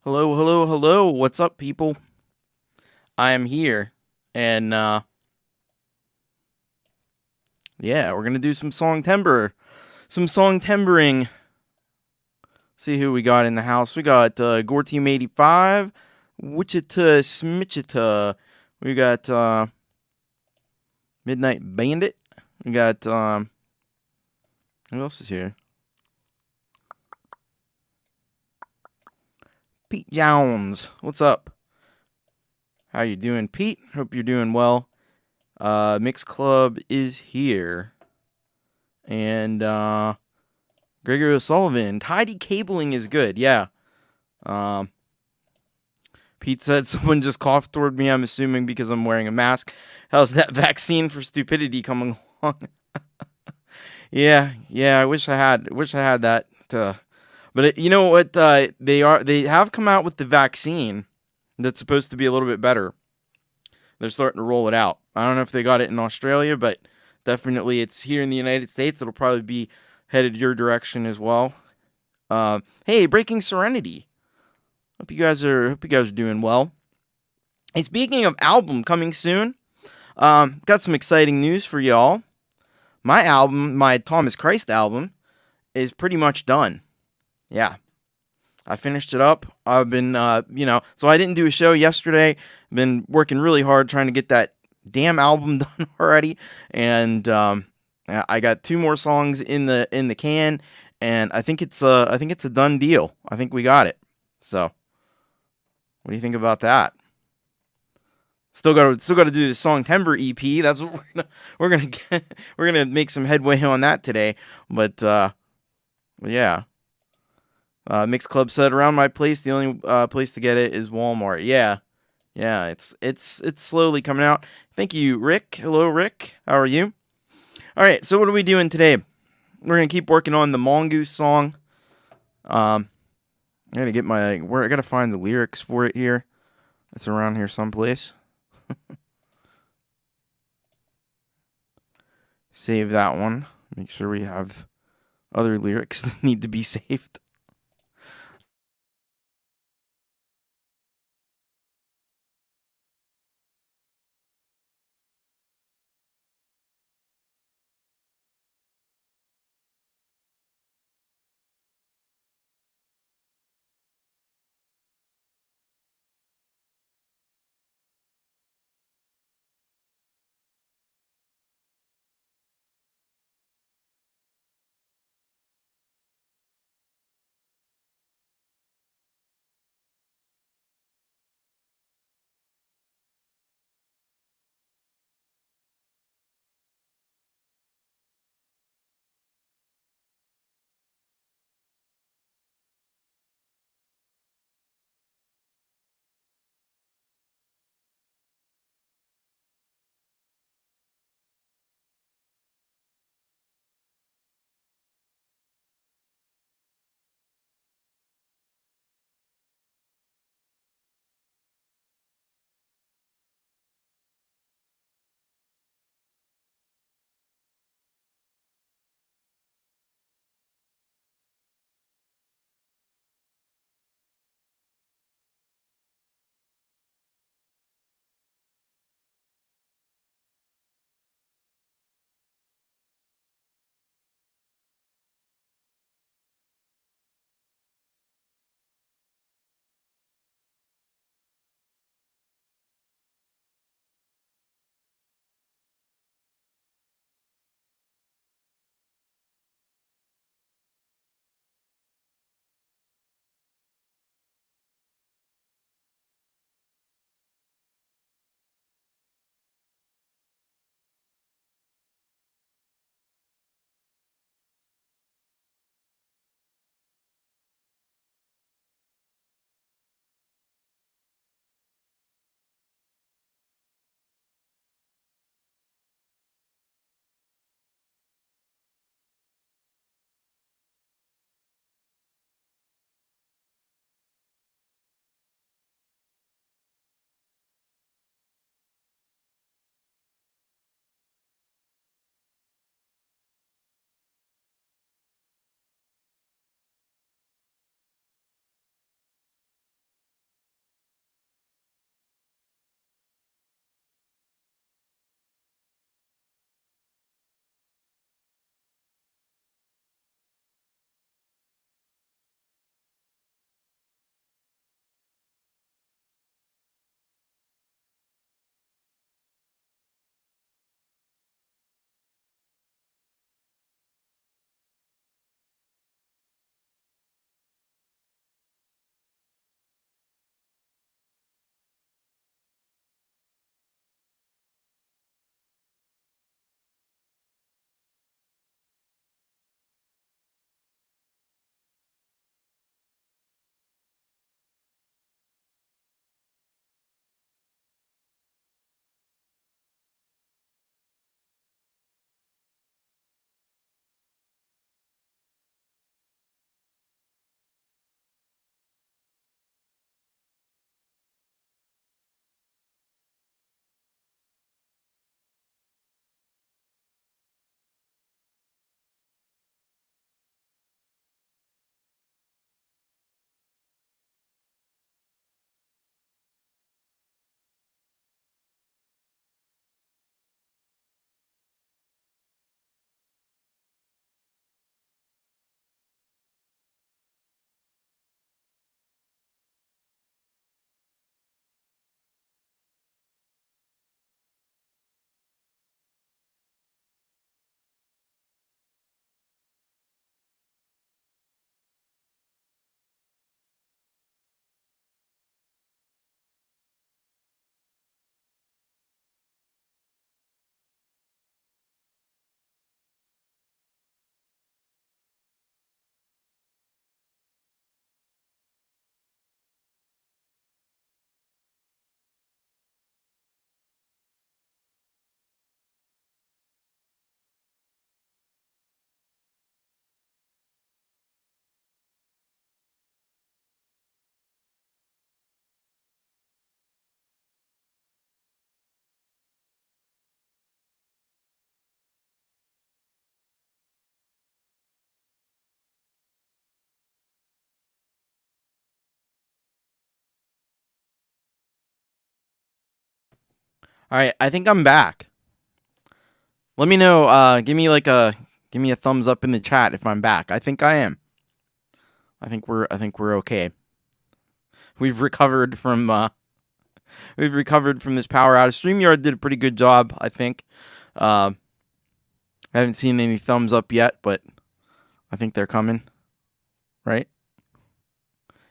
Hello, hello, hello. What's up, people? I am here. And, yeah, we're going to do some Songtember. Some Songtembering. See who we got in the house. We got Gore Team 85, Wichita Smichita. We got Midnight Bandit. We got, who else is here? Pete Jones. What's up? How you doing, Pete? Hope you're doing well. Mix Club is here. And, Gregory O'Sullivan. Tidy cabling is good. Yeah. Um, Pete said someone just coughed toward me. I'm assuming because I'm wearing a mask. How's that vaccine for stupidity coming along? yeah. I wish I had. Wish I had that. But you know what? They have come out with the vaccine that's supposed to be a little bit better. They're starting to roll it out. I don't know if they got it in Australia, but definitely it's here in the United States. It'll probably be headed your direction as well. Hey, Breaking Serenity. Hope you guys are doing well. Hey, speaking of album coming soon, got some exciting news for y'all. My album, my Thomas Christ album, is pretty much done. Yeah, I finished it up. I've been, so I didn't do a show yesterday. I've been working really hard trying to get that damn album done already, and I got two more songs in the can, and I think it's a done deal. I think we got it. So, what do you think about that? Still got to do the Songtember EP. That's what we're gonna get. We're gonna make some headway on that today. But yeah, Mix Club said around my place the only place to get it is Walmart. Yeah, it's slowly coming out. Thank you, Rick. Hello, Rick. How are you? All right. So what are we doing today? We're gonna keep working on the Mongoose song. Um, I gotta get my where I gotta find the lyrics for it here. It's around here someplace. Save that one. Make sure we have other lyrics that need to be saved. All right, I think I'm back. Let me know. Give me a thumbs up in the chat if I'm back. I think I am. I think we're okay. We've recovered from this power outage. StreamYard did a pretty good job, I think. I haven't seen any thumbs up yet, but I think they're coming. Right?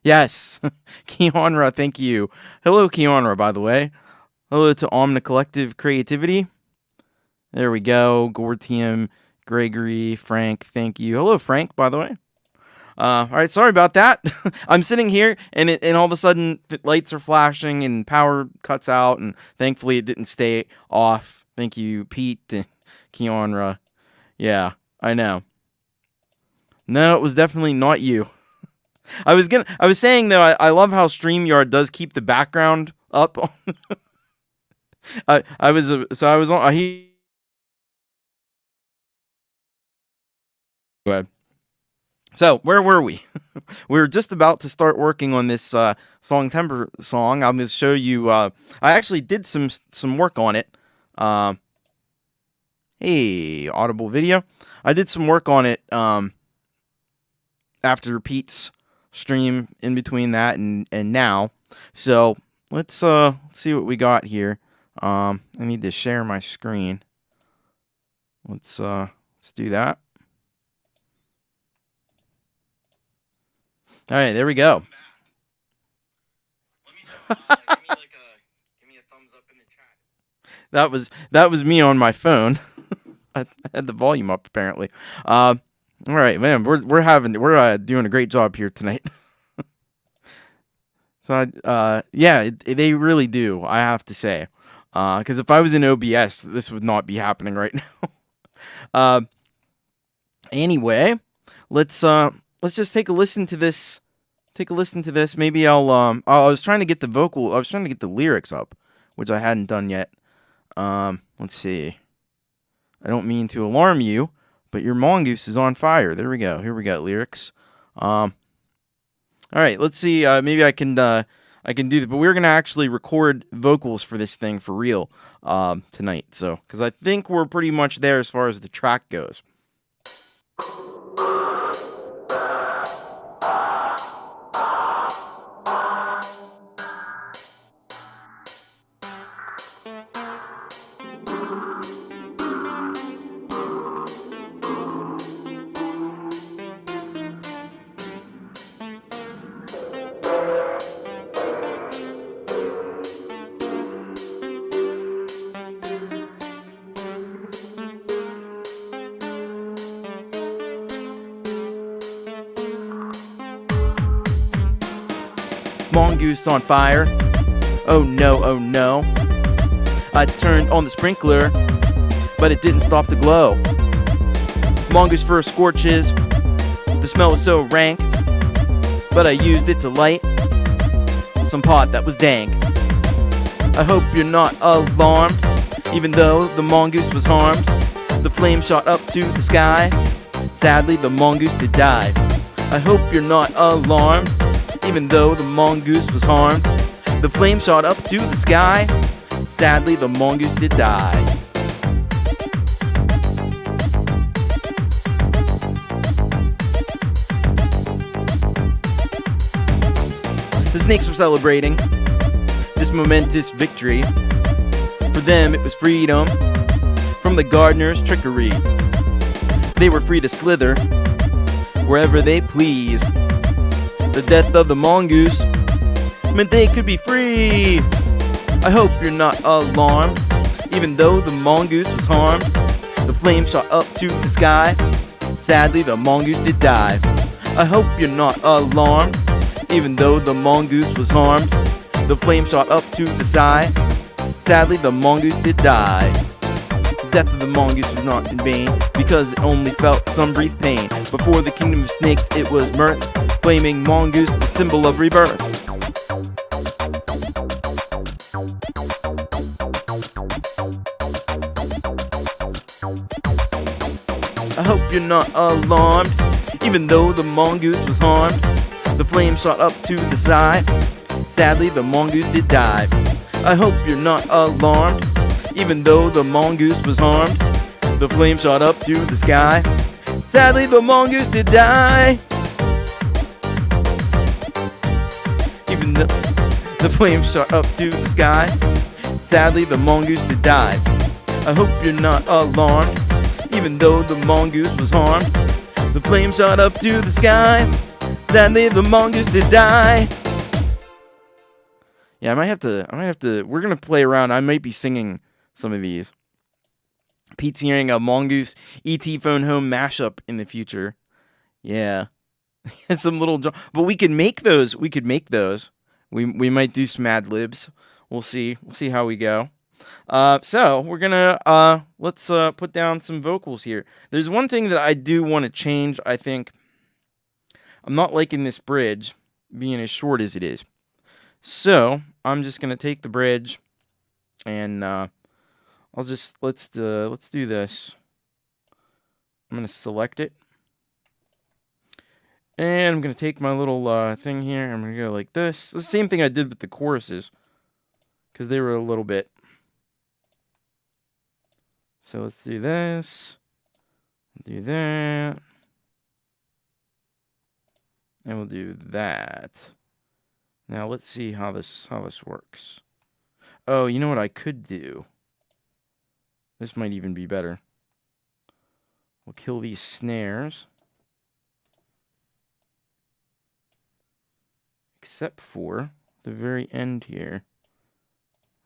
Yes. Keonra, thank you. Hello, Keonra, by the way. Hello to Omni Collective Creativity. There we go. Gortium, Gregory, Frank, thank you. Hello, Frank, by the way. All right, sorry about that. I'm sitting here, and all of a sudden, the lights are flashing, and power cuts out, and thankfully it didn't stay off. Thank you, Pete and Keonra. Yeah, I know. No, it was definitely not you. I was saying though, I love how StreamYard does keep the background up. I was on. So where were we? We were just about to start working on this Songtember song. I'm going to show you. I actually did some work on it. Hey, Audible Video. I did some work on it after Pete's stream in between that and now. So let's see what we got here. I need to share my screen. Let's do that. All right, there we go. Give me a thumbs up in the chat. That was me on my phone. I had the volume up apparently. All right, man, we're doing a great job here tonight. So yeah, they really do. I have to say, because if I was in OBS, this would not be happening right now. Anyway, let's just take a listen to this. Maybe I was trying to get the lyrics up, which I hadn't done yet. Let's see. I don't mean to alarm you, but your mongoose is on fire. There we go. Here we got lyrics. All right, let's see. Maybe I can do that, but we're gonna actually record vocals for this thing for real tonight. So, because I think we're pretty much there as far as the track goes. Mongoose on fire. Oh no, oh no. I turned on the sprinkler, but it didn't stop the glow. Mongoose fur scorches. The smell was so rank, but I used it to light some pot that was dank. I hope you're not alarmed, even though the mongoose was harmed. The flame shot up to the sky. Sadly, the mongoose did die. I hope you're not alarmed, even though the mongoose was harmed. The flame shot up to the sky. Sadly, the mongoose did die. The snakes were celebrating this momentous victory. For them, it was freedom from the gardener's trickery. They were free to slither wherever they pleased. The death of the mongoose meant they could be free. I hope you're not alarmed, even though the mongoose was harmed. The flame shot up to the sky. Sadly, the mongoose did die. I hope you're not alarmed, even though the mongoose was harmed. The flame shot up to the sky. Sadly, the mongoose did die. The death of the mongoose was not in vain, because it only felt some brief pain. Before the kingdom of snakes, it was mirth. Flaming mongoose, the symbol of rebirth. I hope you're not alarmed, even though the mongoose was harmed. The flame shot up to the sky. Sadly, the mongoose did die. I hope you're not alarmed, even though the mongoose was harmed. The flame shot up to the side. Sadly, the mongoose did die. I hope you're not alarmed, even though the mongoose was harmed. The flame shot up to the side. Sadly, the mongoose did die. I hope you're not alarmed, even though the mongoose was harmed. The flame shot up to the side. Sadly, the mongoose did die. Even though the mongoose was harmed, the flame shot up to the sky. Sadly, the mongoose did die. Even though the flame shot up to the sky. Sadly, the mongoose did die. I hope you're not alarmed. Even though the mongoose was harmed, the flame shot up to the sky. Sadly, the mongoose did die. Yeah, I might have to. We're gonna play around. I might be singing some of these. Pete's hearing a mongoose ET phone home mashup in the future. Yeah, some little. But we could make those. We We might do some ad libs. We'll see. We'll see how we go. So we're gonna let's put down some vocals here. There's one thing that I do want to change. I think I'm not liking this bridge being as short as it is. So I'm just gonna take the bridge, and let's do this. I'm gonna select it, and I'm gonna take my little thing here. I'm gonna go like this. The same thing I did with the choruses, because they were a little bit. So let's do this. Do that. And we'll do that. Now let's see how this works. Oh, you know what I could do? This might even be better. We'll kill these snares. Except for the very end here.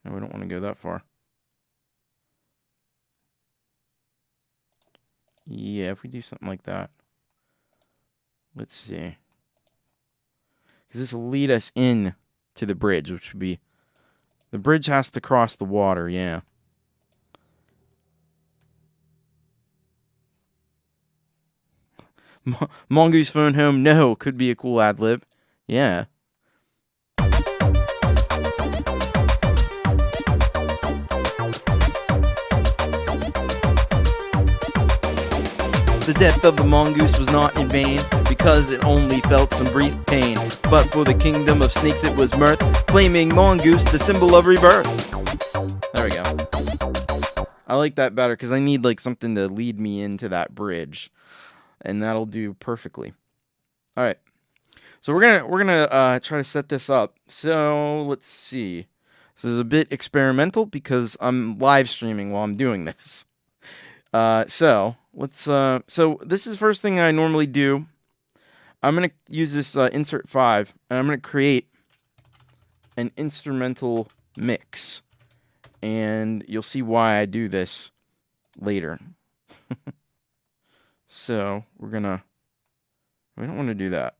No, we don't want to go that far. Yeah, if we do something like that. Let's see. Because this will lead us in to the bridge, which would be... The bridge has to cross the water, yeah. Mongoose phone home, no, could be a cool ad lib. Yeah. The death of the mongoose was not in vain, because it only felt some brief pain. But for the kingdom of snakes it was mirth, flaming mongoose, the symbol of rebirth. There we go. I like that better, because I need like something to lead me into that bridge. And that'll do perfectly. Alright. So we're gonna try to set this up. So let's see. This is a bit experimental because I'm live streaming while I'm doing this. So this is the first thing I normally do. I'm going to use this insert 5, and I'm going to create an instrumental mix. And you'll see why I do this later. So we don't want to do that.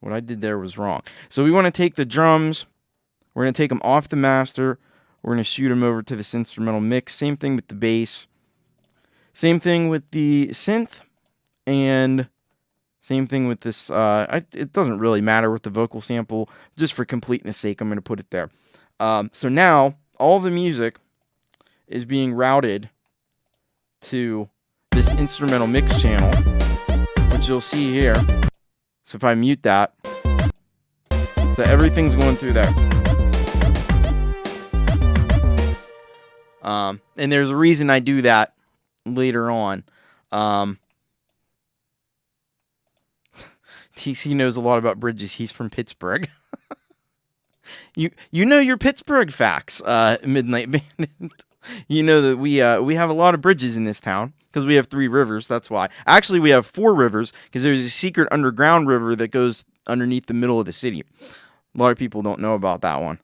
What I did there was wrong. So we want to take the drums. We're going to take them off the master. We're going to shoot them over to this instrumental mix. Same thing with the bass. Same thing with the synth, and same thing with this. It doesn't really matter with the vocal sample. Just for completeness sake, I'm going to put it there. So now, all the music is being routed to this instrumental mix channel, which you'll see here. So if I mute that, so everything's going through there. And there's a reason I do that later on. TC knows a lot about bridges. He's from Pittsburgh. you know your Pittsburgh facts, Midnight Bandit. You know that we have a lot of bridges in this town because we have 3 rivers. That's why. Actually, we have 4 rivers because there's a secret underground river that goes underneath the middle of the city. A lot of people don't know about that one.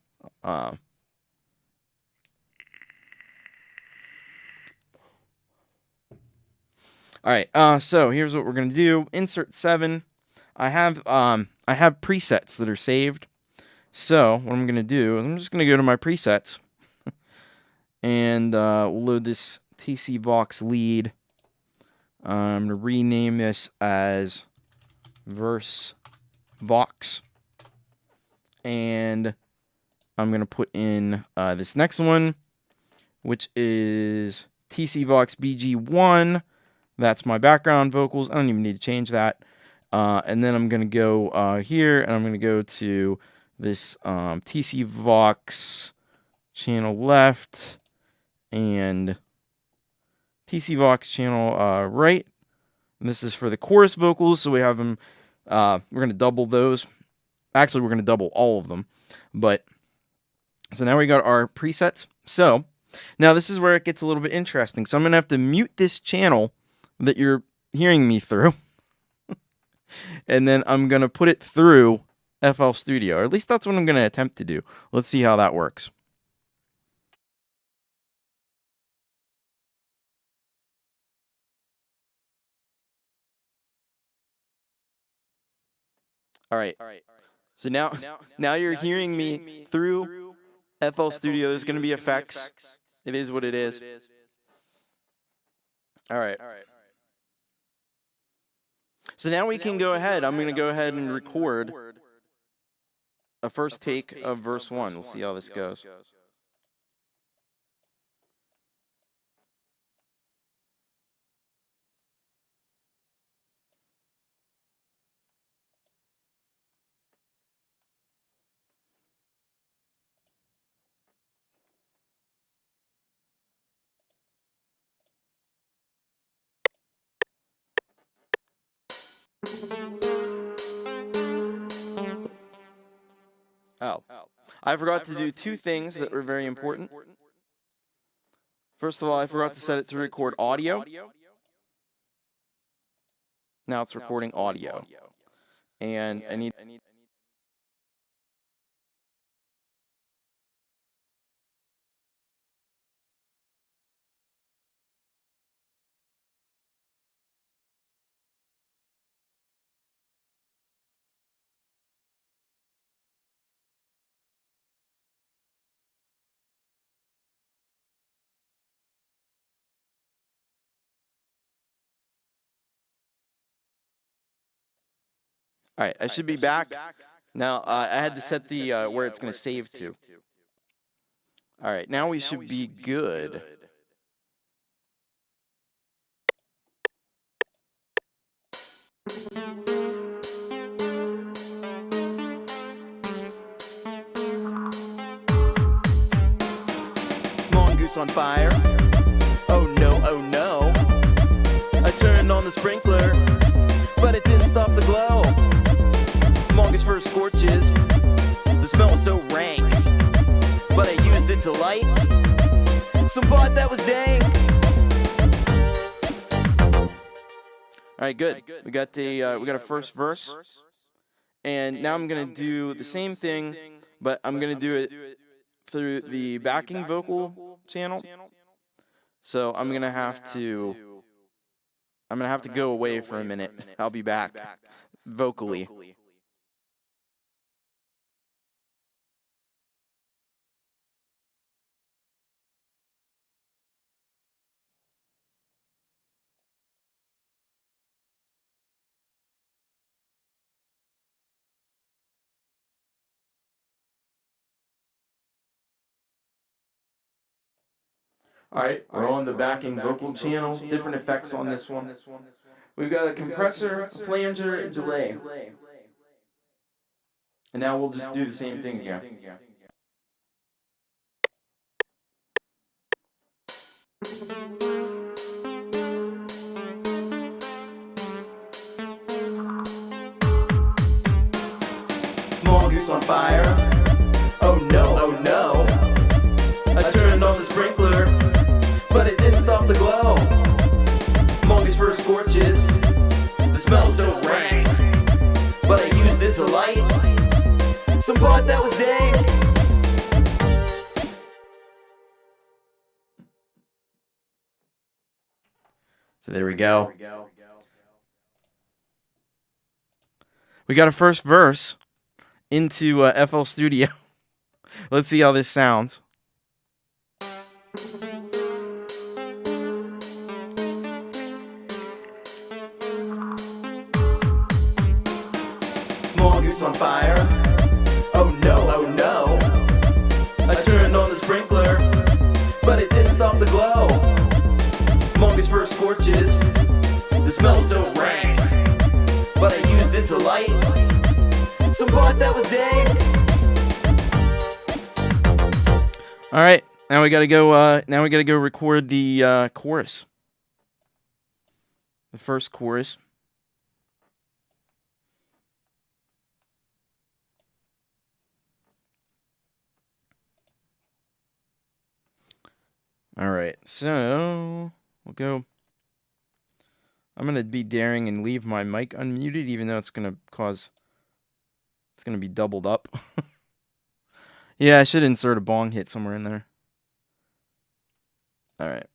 Alright, so here's what we're going to do. Insert 7. I have presets that are saved. So, what I'm going to do is I'm just going to go to my presets. And we'll load this TC Vox lead. I'm going to rename this as Verse Vox. And I'm going to put in this next one, which is TC Vox BG1. That's my background vocals. I don't even need to change that. And then I'm going to go here, and I'm going to go to this TC Vox channel left. and TC Vox channel right. And this is for the chorus vocals, so we have them. We're going to double those. Actually, we're going to double all of them. But so now we got our presets. So now this is where it gets a little bit interesting. So I'm going to have to mute this channel that you're hearing me through. And then I'm going to put it through FL Studio. Or at least that's what I'm going to attempt to do. Let's see how that works. All right. So now you're hearing me through FL Studio. There's going to be effects. It is what it is. All right. So now we can go ahead. I'm going to go ahead and record a first take of verse 1. We'll see how this goes. Oh, I forgot to do two things that were very important. First of all, I forgot to set it to record audio. Now it's recording audio. And I need... All right, I should be back. Now, I had to set the where it's going to save to. All right, now we should be good. Mongoose on fire. Oh no, oh no. I turned on the sprinkler, but it didn't stop the glow. Mongoose first scorches. The smell was so rank, but I used it to light some pot that was dank. All right, good. We got a first verse, and now I'm gonna do the same thing, but I'm gonna do it through the backing vocal channel. So I'm gonna have to go away for a minute. I'll be back vocally. All right, we're on the backing vocal channel. Different effects on this one. We've got a compressor, a flanger, and delay. And now we'll just do the same thing again. Mongoose on fire. Oh no, oh no. I turned on the sprinkler, but it didn't stop the glow. Mongoose first scorches. The smell's so rank, but I used it to light some pot that was dank. So there we go. We got a first verse into FL Studio. Let's see how this sounds. Mongoose on fire. Oh no, oh no. I turned on the sprinkler, but it didn't stop the glow. Mongoose first scorches. The smell's so rank, but I used it to light some pot that was dank. All right, Now we gotta go. Now we gotta go record the chorus. The first chorus. All right, so we'll go. I'm gonna be daring and leave my mic unmuted, even though it's gonna be doubled up. Yeah, I should insert a bong hit somewhere in there. All right.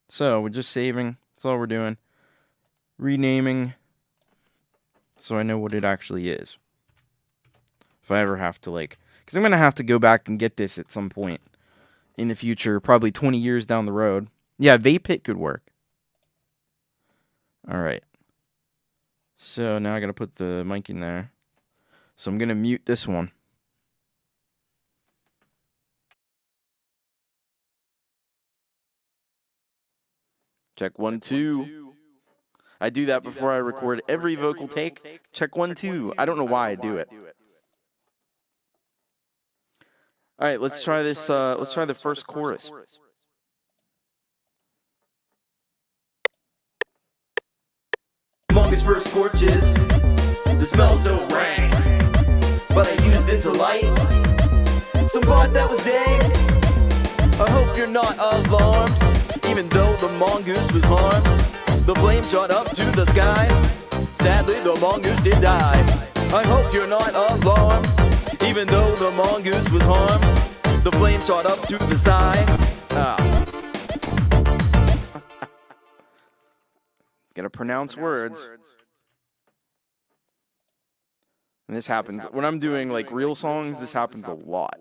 So we're just saving. That's all we're doing. Renaming, so I know what it actually is. If I ever have to, because I'm gonna have to go back and get this at some point in the future, probably 20 years down the road. Yeah, vape hit could work. All right. So now I gotta put the mic in there. So I'm gonna mute this one. Check 1, 2. I do that before I record every vocal take. Check 1, 2. I don't know why I do it. All right, let's try this. Let's try the first chorus. Longest first scorches, the smell so rank, but I used it to light some pot that was dank. I hope you're not alarmed, even though the mongoose was harmed. The flame shot up to the sky, sadly the mongoose did die. I hope you're not alarmed, even though the mongoose was harmed. The flame shot up to the side. Gotta pronounce words. And this happens when I'm doing real songs. This happens a lot.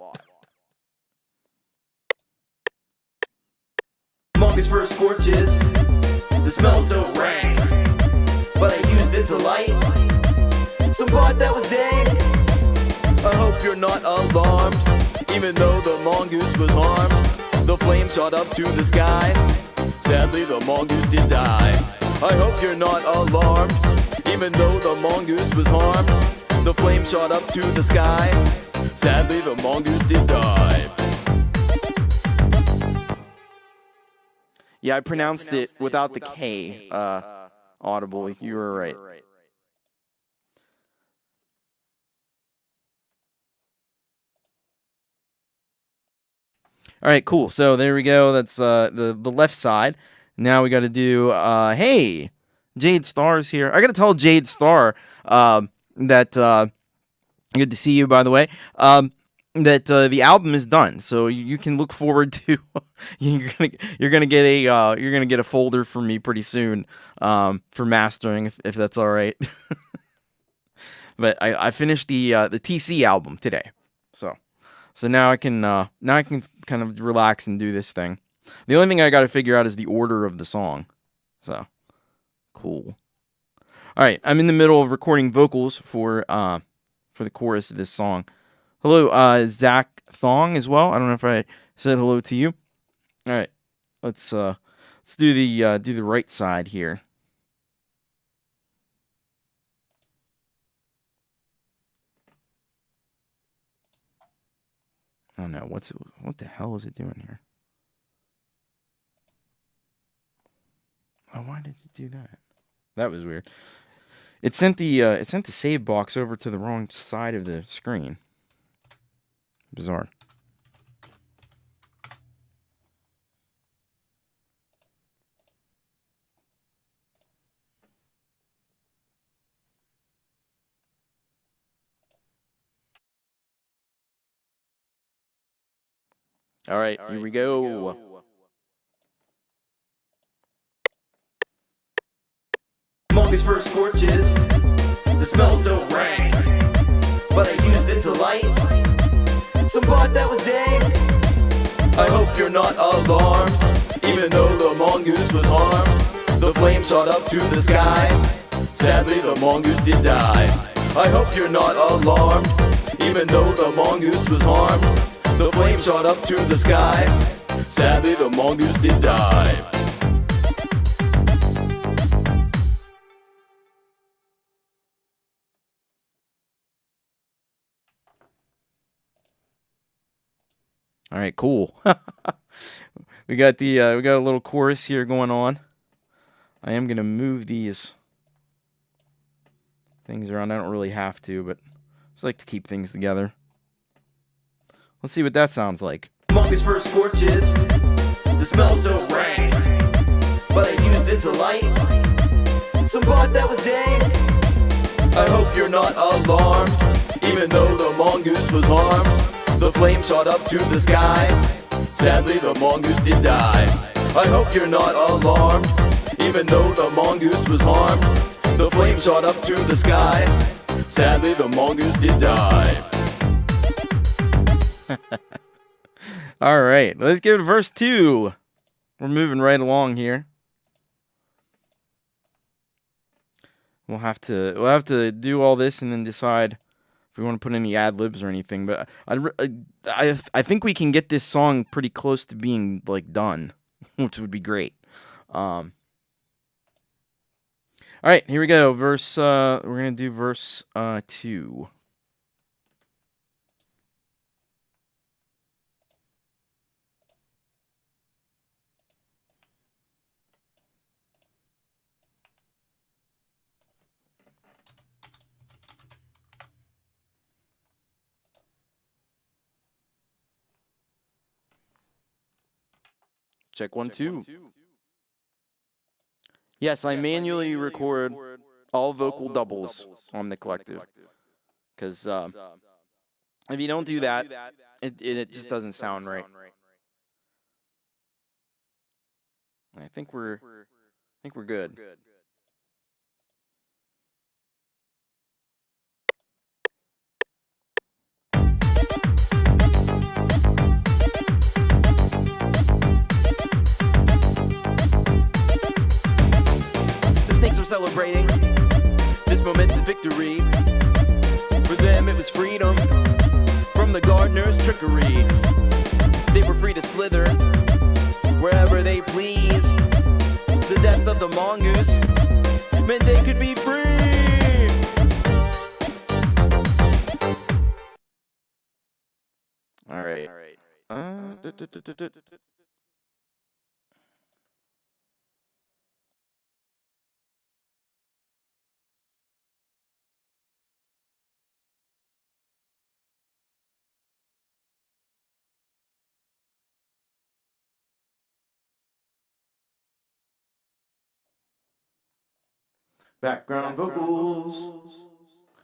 Longest first scorches, the smell so rank, but I used it to light some pot that was dank. I hope you're not alarmed, even though the mongoose was harmed. The flame shot up to the sky, sadly the mongoose did die. I hope you're not alarmed, even though the mongoose was harmed. The flame shot up to the sky, sadly the mongoose did die. Yeah, I pronounced it without the K. Audible. You were right. All right, cool. So there we go. That's the left side. Now we got to do. Hey, Jade Star's here. I got to tell Jade Star that good to see you, by the way. That the album is done, so you can look forward to. you're gonna get a folder from me pretty soon for mastering, if that's all right. But I finished the TC album today, so now I can kind of relax and do this thing. The only thing I got to figure out is the order of the song. So cool. All right, I'm in the middle of recording vocals for the chorus of this song. Hello, Zach Thong as well. I don't know if I said hello to you. All right, let's do the right side here. Oh no, what the hell is it doing here? Oh, why did it do that? That was weird. It sent the save box over to the wrong side of the screen. Bizarre. All right, here we go. Longest first scorches, the smell so rank, but I used it to light some pot that was dank. I hope you're not alarmed, even though the mongoose was harmed. The flame shot up to the sky, sadly the mongoose did die. I hope you're not alarmed, even though the mongoose was harmed. The flame shot up to the sky, sadly the mongoose did die. All right, cool. We got a little chorus here going on. I am gonna move these things around. I don't really have to, but I just like to keep things together. Let's see what that sounds like. Mongoose first scorches, the smell so rank, but I used it to light some bud that was dank. I hope you're not alarmed, even though the mongoose was harmed. The flame shot up to the sky, sadly the mongoose did die. I hope you're not alarmed, even though the mongoose was harmed. The flame shot up to the sky, sadly the mongoose did die. All right, let's go to verse 2. We're moving right along here. We'll have to do all this and then decide if we want to put any ad libs or anything. But I think we can get this song pretty close to being like done, which would be great. All right, here we go. We're gonna do verse 2. Check 1, 2. Yes, I manually record all vocal doubles on the collective. Because if you don't do that, it just doesn't sound right. I think we're good. The snakes were celebrating this momentous victory. For them it was freedom from the gardener's trickery. They were free to slither wherever they please. The death of the mongoose meant they could be free. All right. Background vocals.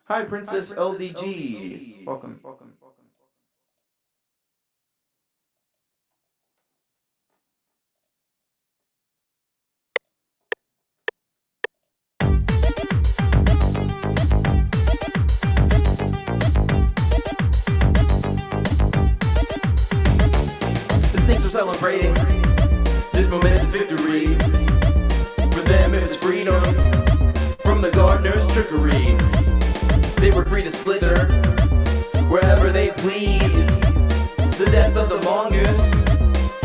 Hi, Princess LDG. Welcome. The snakes were celebrating this momentous victory. For them it was freedom from the gardener's trickery. They were free to slither wherever they pleased. The death of the mongoose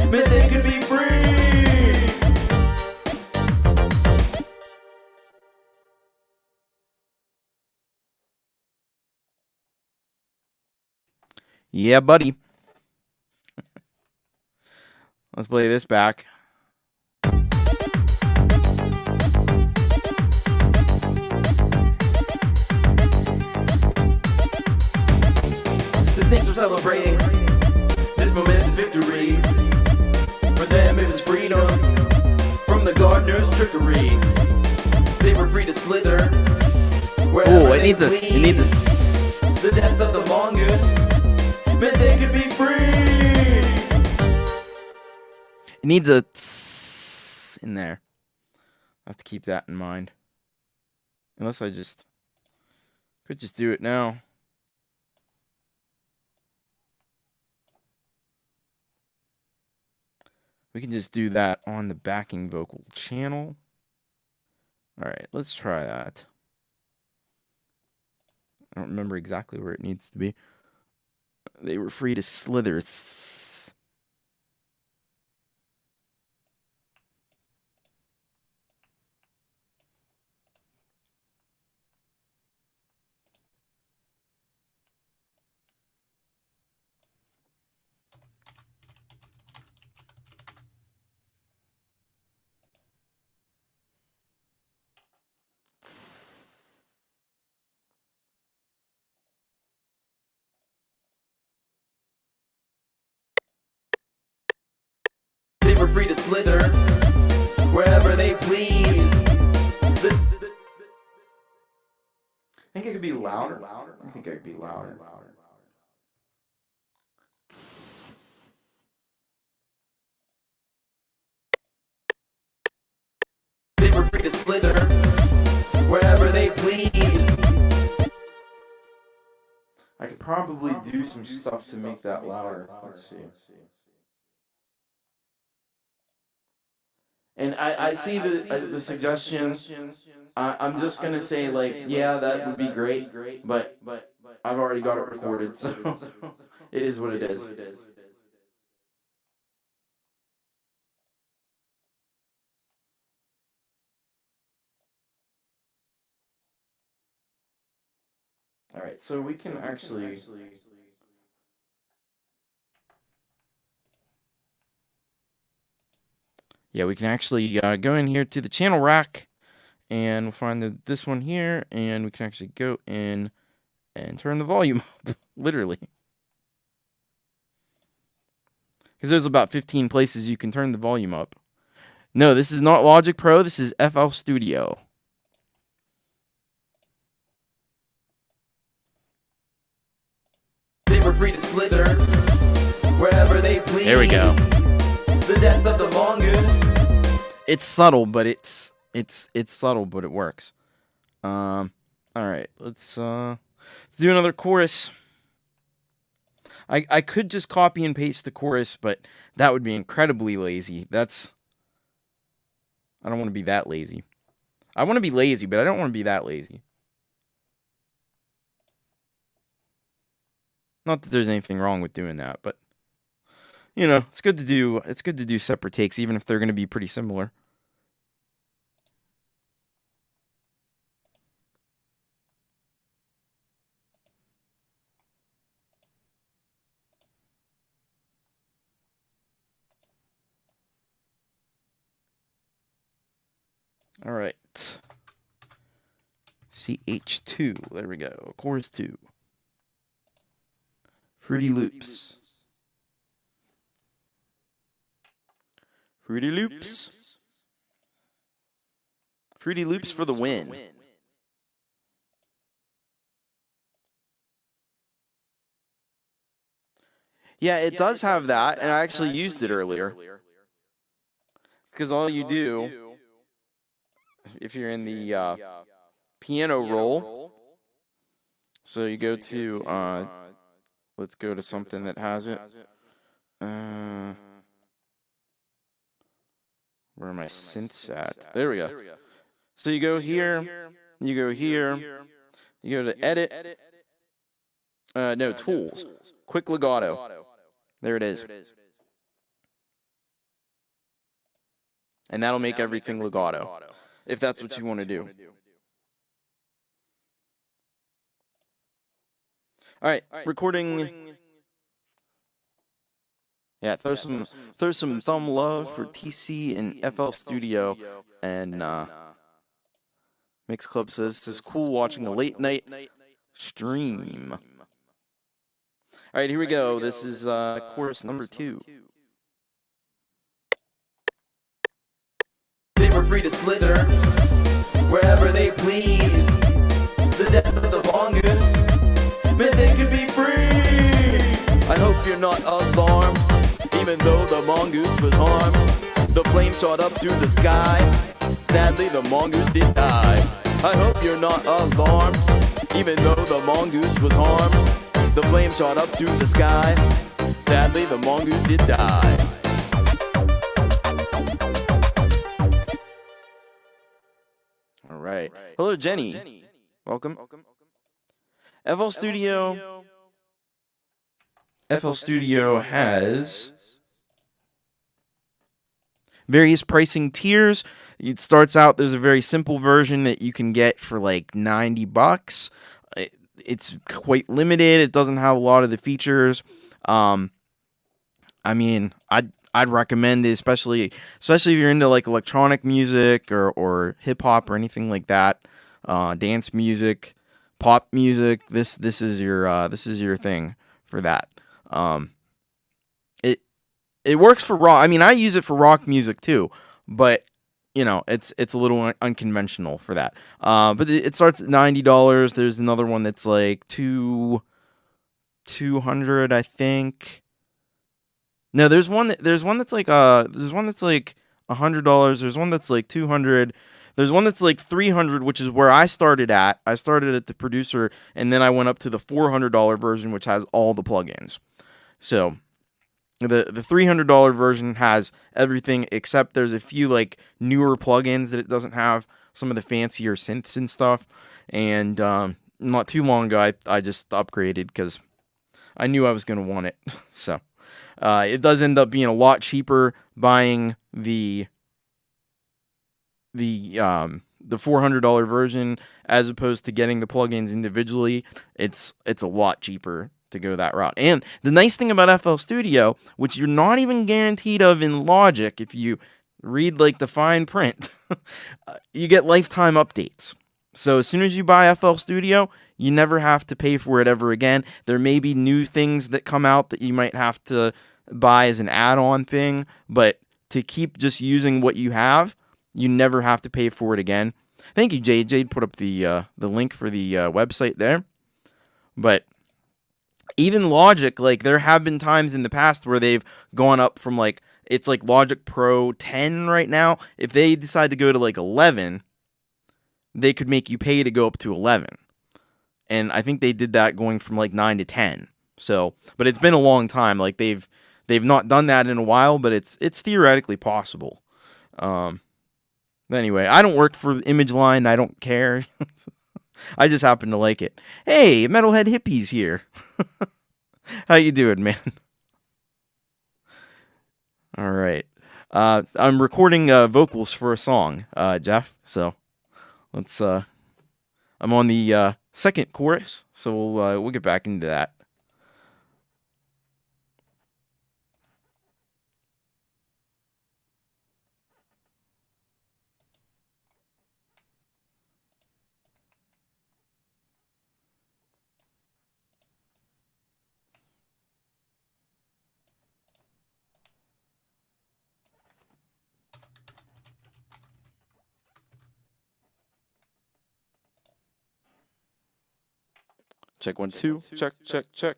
meant they could be free. Yeah, buddy. Let's play this back. The snakes were celebrating this momentous victory. For them it was freedom from the gardener's trickery. They were free to slither wherever they pleased. It needs a The death of the mongoose meant they could be free. It needs a tss in there. I have to keep that in mind. Unless I could just do it now. We can just do that on the backing vocal channel. All right, let's try that. I don't remember exactly where it needs to be. They were free to slither. were free to slither wherever they please. I think it could be louder. I think it could be louder. They were free to slither wherever they please. I could probably do some stuff to make that louder. Let's see. And I see the suggestion. I'm just gonna say like, yeah, that would be great, but I've already got it recorded, so it is what it is. All right, so we can actually. Yeah, we can actually go in here to the channel rack, and we'll find this one here, and we can actually go in and turn the volume up, literally. Because there's about 15 places you can turn the volume up. No, this is not Logic Pro, this is FL Studio. They were free to slither wherever they please. There we go. The death of the mongoose. It's subtle, but it's subtle, but it works. All right, let's do another chorus. I could just copy and paste the chorus, but that would be incredibly lazy. I don't want to be that lazy. I want to be lazy, but I don't want to be that lazy. Not that there's anything wrong with doing that, but you know, it's good to do separate takes, even if they're going to be pretty similar. All right. CH2. There we go. Chorus 2. Fruity Loops. Fruity Loops. Fruity Loops for the win. Yeah, it does have that, and I actually used it earlier. Because all you do, if you're in the piano roll, so you go to, let's go to something that has it. Where are my synths at? There we go. So you go here, you go here, you go to edit. No, tools. Quick legato. There it is. And that'll make everything legato, if that's what you want to do. All right, recording. Yeah, throw some thumb love for TC and FL Studio, and Mix Club says this is cool watching a late night stream. All right, here we go. This is chorus number 2. They were free to slither wherever they please. The death of the mongoose meant they could be free. I hope you're not alarmed, even though the mongoose was harmed. The flame shot up through the sky. Sadly, the mongoose did die. I hope you're not alarmed, even though the mongoose was harmed. The flame shot up through the sky. Sadly, the mongoose did die. All right. Hello, Jenny. Welcome. FL Studio has various pricing tiers. It starts out, there's a very simple version that you can get for like $90. It's quite limited. It doesn't have a lot of the features. I mean, I'd recommend it, especially if you're into like electronic music or hip hop or anything like that, dance music, pop music. This is your thing for that. It works for rock. I mean, I use it for rock music too, but it's a little unconventional for that. But it starts at $90. There's another one that's like 200, I think. No, there's one that's like $100. There's one that's like 200. There's one that's like 300, which is where I started at. I started at the producer, and then I went up to the $400 version, which has all the plugins. So the $300 version has everything except there's a few like newer plugins that it doesn't have, some of the fancier synths and stuff. And not too long ago, I just upgraded because I knew I was going to want it. So it does end up being a lot cheaper buying the $400 version as opposed to getting the plugins individually. It's a lot cheaper to go that route. And the nice thing about FL Studio, which you're not even guaranteed of in Logic if you read like the fine print, you get lifetime updates. So as soon as you buy FL Studio, you never have to pay for it ever again. There may be new things that come out that you might have to buy as an add-on thing, but to keep just using what you have, you never have to pay for it again. Thank you, Jade. Jade put up the link for the website there. But even Logic, like there have been times in the past where they've gone up from like, it's like Logic Pro 10 right now. If they decide to go to like 11, they could make you pay to go up to 11. And I think they did that going from like 9 to 10. So, but it's been a long time. Like they've not done that in a while, but it's theoretically possible. Anyway, I don't work for ImageLine. I don't care. I just happen to like it. Hey, Metalhead Hippies here. How you doing, man? All right. I'm recording vocals for a song, Jeff. So let's. I'm on the second chorus, so we'll get back into that. Check 1 2. Check check check.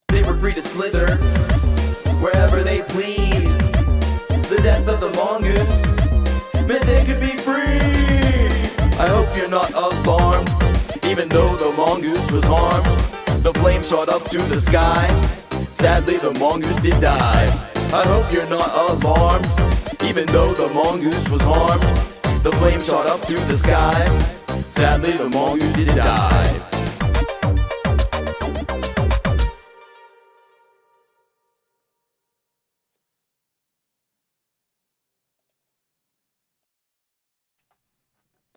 They were free to slither wherever they please. The death of the mongoose meant they could be free. I hope you're not alarmed, even though the mongoose was harmed. The flame shot up to the sky. Sadly, the mongoose did die. I hope you're not alarmed, even though the mongoose was harmed. The flame shot up to the sky. Sadly, the mongoose did die.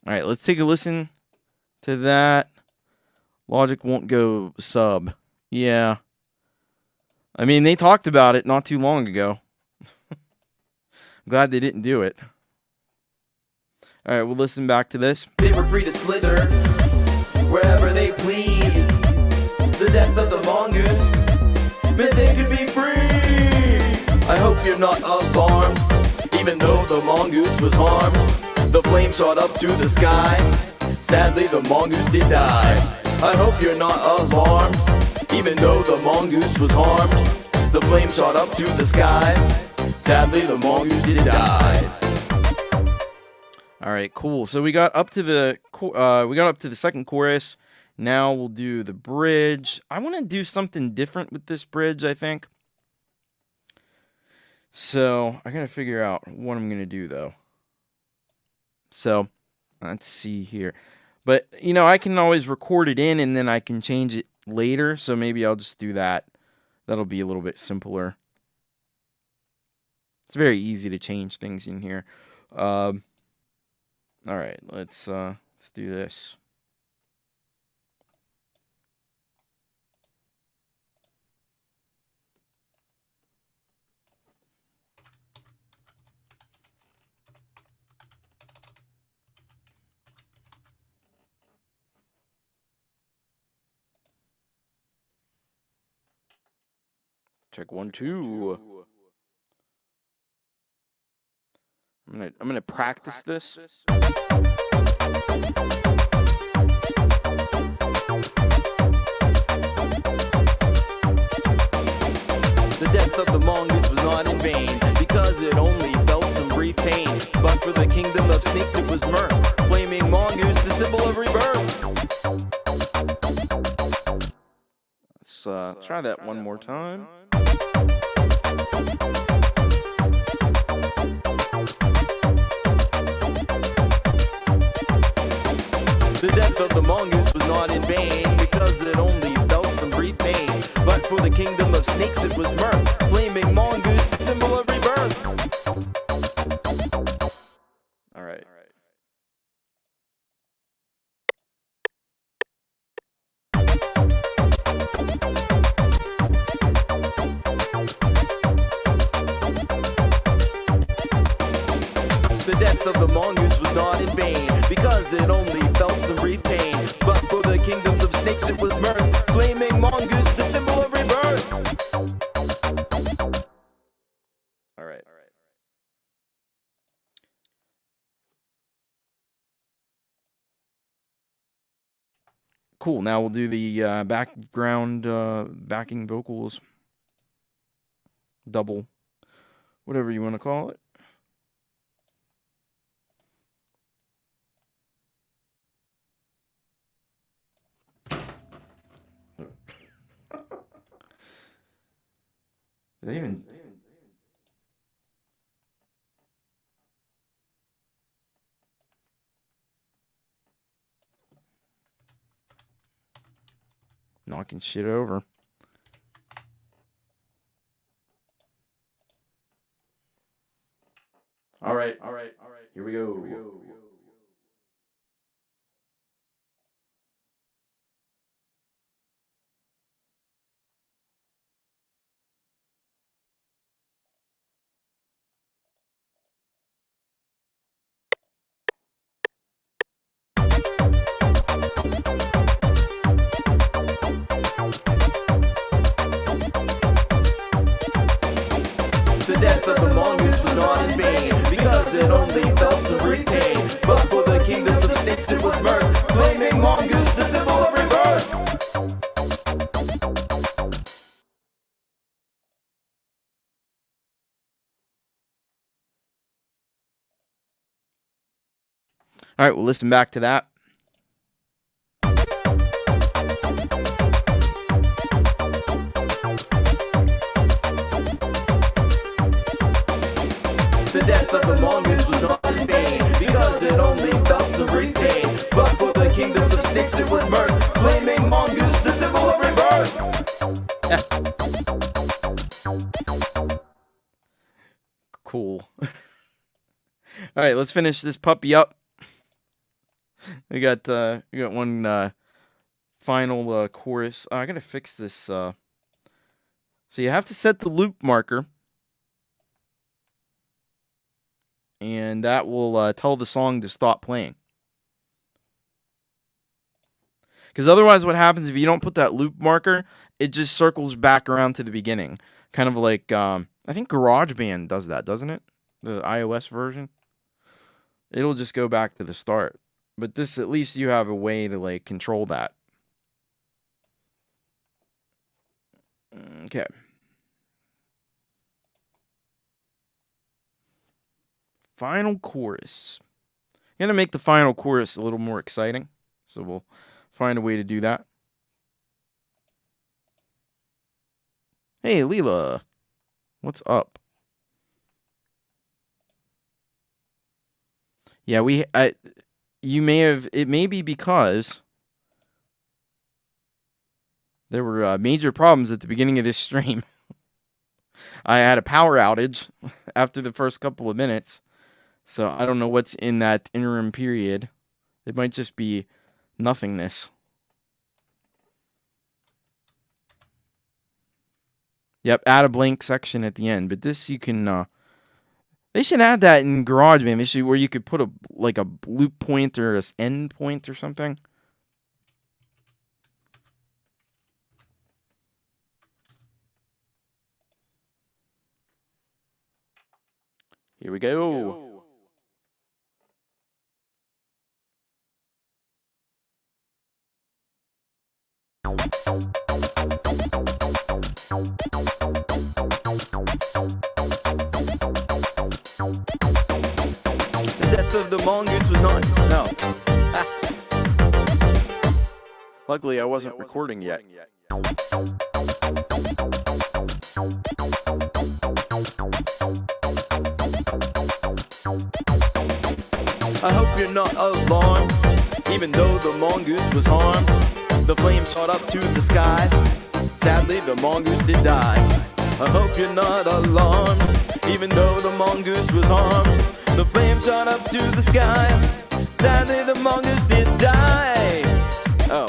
All right, let's take a listen to that. Logic won't go sub. Yeah. I mean, they talked about it not too long ago. I'm glad they didn't do it. All right, we'll listen back to this. They were free to slither wherever they please. The death of the mongoose meant they could be free. I hope you're not alarmed, even though the mongoose was harmed. The flame shot up to the sky. Sadly, the mongoose did die. I hope you're not alarmed, even though the mongoose was harmed. The flame shot up to the sky. Sadly, the mongoose did die. All right, cool. So we got up to the second chorus. Now we'll do the bridge. I want to do something different with this bridge, I think. So I gotta figure out what I'm gonna do though. So let's see here. But I can always record it in and then I can change it later. So maybe I'll just do that. That'll be a little bit simpler. It's very easy to change things in here. All right, let's do this. Check 1, 2. I'm gonna practice this. The death of the mongoose was not in vain, because it only felt some brief pain. But for the kingdom of snakes it was mirth. Flaming mongoose, the symbol of rebirth. Let's try that one more time. The death of the mongoose was not in vain, because it only felt some brief pain. But for the kingdom of snakes it was mirth. Flaming mongoose, the symbol of rebirth. All right. The death of the mongoose was not in vain, because it only felt some brief pain. But for the kingdoms of snakes it was mirth. Flaming mongoose, the symbol of rebirth. All right. Cool. Now we'll do the background backing vocals. Double. Whatever you want to call it. They even... knocking shit over. All right. Here we go. The death of the mongoose was not in vain, because it only felt some brief pain. But for the kingdoms of snakes it was mirth. Flaming mongoose, the symbol of rebirth. All right, we'll listen back to that. The death of the mongoose was not in vain, because it only felt some brief pain. But for the kingdoms of snakes it was mirth. Flaming mongoose, the symbol of rebirth. Cool. All right, let's finish this puppy up. We got one final chorus. I gotta fix this. So you have to set the loop marker, and that will tell the song to stop playing. Because otherwise, what happens if you don't put that loop marker, it just circles back around to the beginning. Kind of like, I think GarageBand does that, doesn't it? The iOS version. It'll just go back to the start. But this, at least you have a way to, like, control that. Okay. Final chorus. I'm gonna make the final chorus a little more exciting. So we'll find a way to do that. Hey, Leela. What's up? Yeah, you may have, it may be because there were major problems at the beginning of this stream. I had a power outage after the first couple of minutes. So I don't know what's in that interim period. It might just be nothingness. Yep, add a blank section at the end. But this you can... they should add that in GarageBand. They should, where you could put a loop point or an end point or something. Here we go. The death of the mongoose was not. No. Luckily, I wasn't recording yet. I hope you're not alarmed, even though the mongoose was harmed. The flame shot up to the sky. Sadly, the mongoose did die. I hope you're not alarmed, even though the mongoose was harmed. The flame shot up to the sky. Sadly, the mongoose did die. Oh.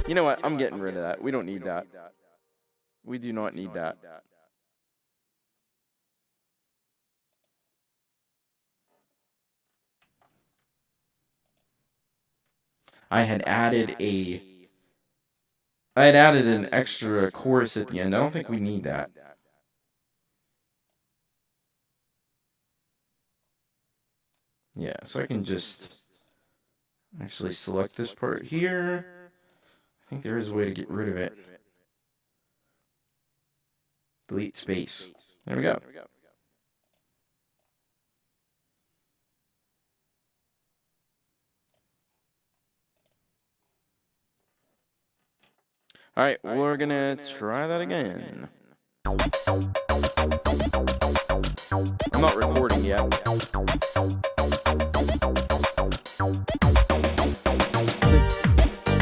You know what? I'm getting rid of that. We don't need that. We do not need that. I had added an extra chorus at the end. I don't think we need that. Yeah, so I can just actually select this part here. I think there is a way to get rid of it. Delete space. There we go. Alright, we're gonna try that again. I'm not recording yet.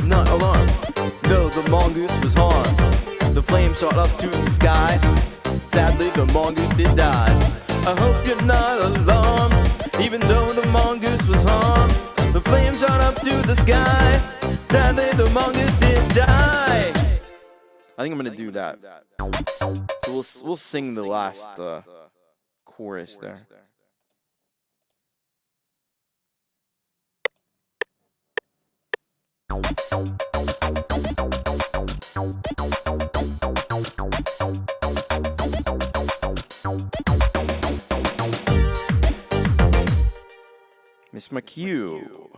Not alarmed, though the mongoose was harmed. The flame shot up to the sky. Sadly, the mongoose did die. I hope you're not alarmed, even though the mongoose was harmed. The flame shot up to the sky. Sadly, the mongoose did die. I think I'm gonna do that. So we'll sing the last chorus there. Miss my cue.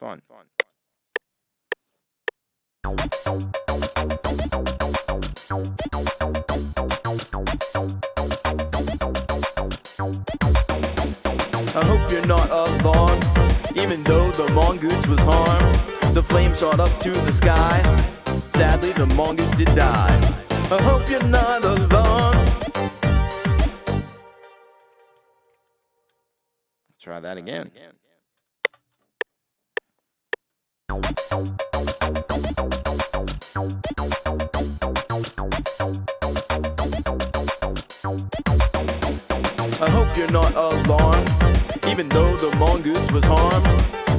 Fun. I hope you're not alarmed, even though the mongoose was harmed. The flame shot up to the sky. Sadly, the mongoose did die. I hope you're not alarmed. Try that again. I hope you're not alarmed, even though the mongoose was harmed.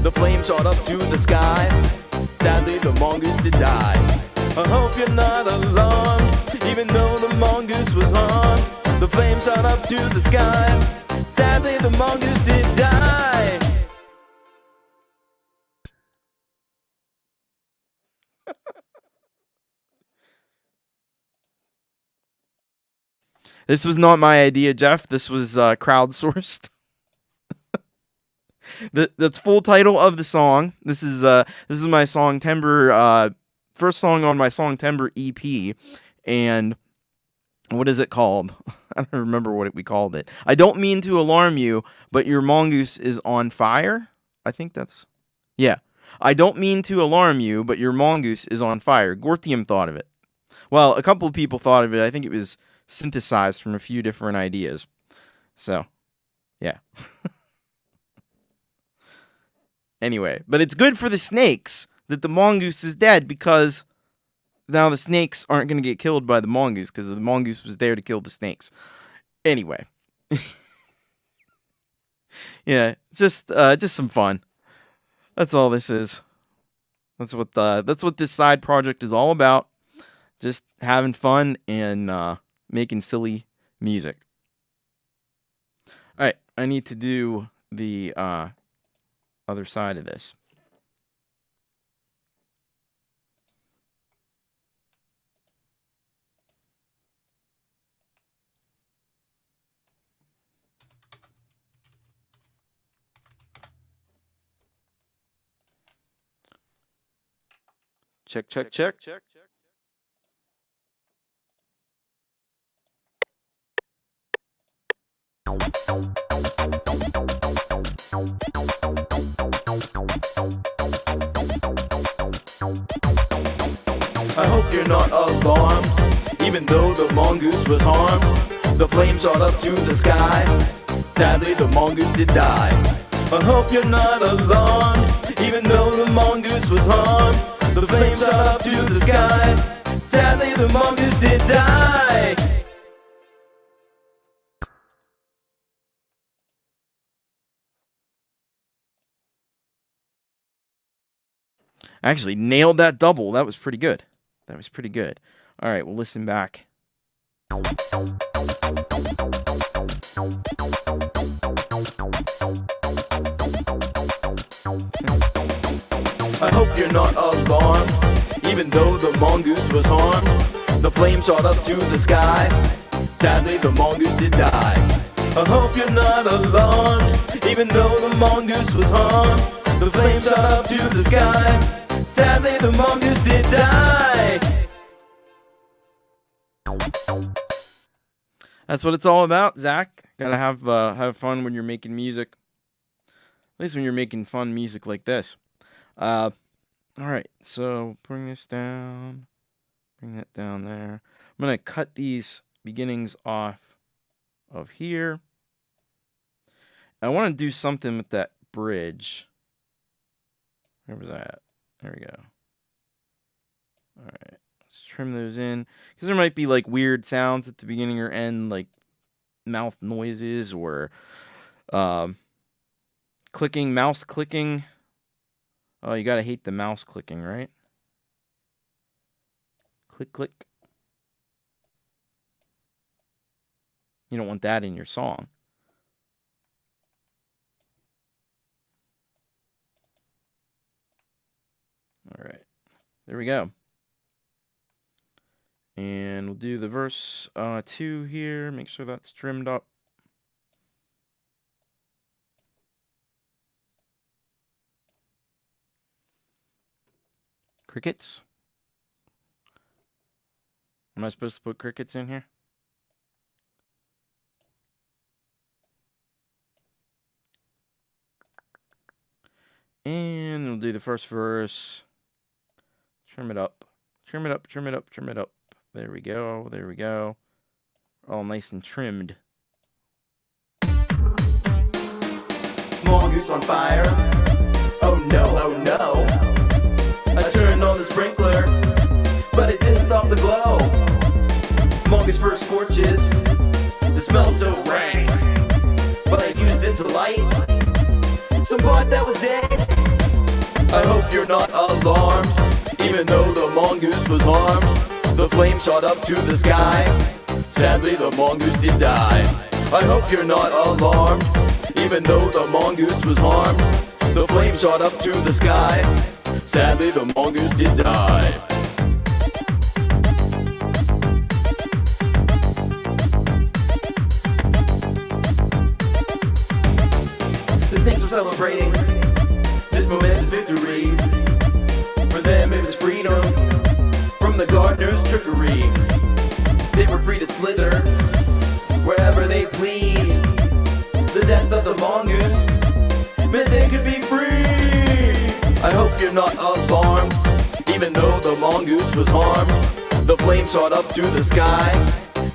The flame shot up to the sky. Sadly, the mongoose did die. I hope you're not alarmed, even though the mongoose was harmed. The flame shot up to the sky. Sadly, the mongoose did die. This was not my idea, Jeff. This was crowdsourced. That's full title of the song. This is my Songtember first song on my Songtember EP, and what is it called? I don't remember what we called it. I don't mean to alarm you, but your mongoose is on fire. I think that's I don't mean to alarm you, but your mongoose is on fire. Gorthium thought of it. Well, a couple of people thought of it. I think it was synthesized from a few different ideas. So, yeah. Anyway, but it's good for the snakes that the mongoose is dead, because now the snakes aren't going to get killed by the mongoose, because the mongoose was there to kill the snakes. Anyway. Yeah, just some fun. That's all this is. That's what this side project is all about. Just having fun and making silly music. All right, I need to do the other side of this. Check, check, check. I hope you're not alarmed, even though the mongoose was harmed. The flame shot up to the sky. Sadly, the mongoose did die. I hope you're not alarmed, even though the mongoose was harmed. The flame shot up to the sky. Sadly, the mongoose did die. I actually nailed that double. That was pretty good. That was pretty good. All right, we'll listen back. I hope you're not alarmed, even though the mongoose was harmed. The flame shot up to the sky. Sadly, the mongoose did die. I hope you're not alarmed, even though the mongoose was harmed. The flame shot up to the sky. Sadly, the mongoose did die. That's what it's all about, Zach. Gotta have fun when you're making music. At least when you're making fun music like this. All right, so bring this down. Bring that down there. I'm gonna cut these beginnings off of here. I want to do something with that bridge. Where was that? There we go. All right, let's trim those in because there might be like weird sounds at the beginning or end, like mouth noises or clicking, mouse clicking. Oh, you gotta hate the mouse clicking, right? Click, click. You don't want that in your song. All right, there we go. And we'll do the verse 2 here. Make sure that's trimmed up. Crickets. Am I supposed to put crickets in here? And we'll do the first verse. Trim it up. Trim it up, trim it up, trim it up. There we go, there we go. All nice and trimmed. Mongoose on fire. Oh no, oh no. I turned on the sprinkler, but it didn't stop the glow. Mongoose first scorches. The smell's so rank, but I used it to light some pot that was dank. I hope you're not alarmed, even though the mongoose was harmed. The flame shot up to the sky. Sadly, the mongoose did die. I hope you're not alarmed, even though the mongoose was harmed. The flame shot up to the sky. Sadly, the mongoose did die. The snakes were celebrating this momentous victory. For them it was freedom from the gardener's trickery. They were free to slither wherever they please. The death of the mongoose meant they could be free. I hope you're not alarmed, even though the mongoose was harmed. The flame shot up to the sky.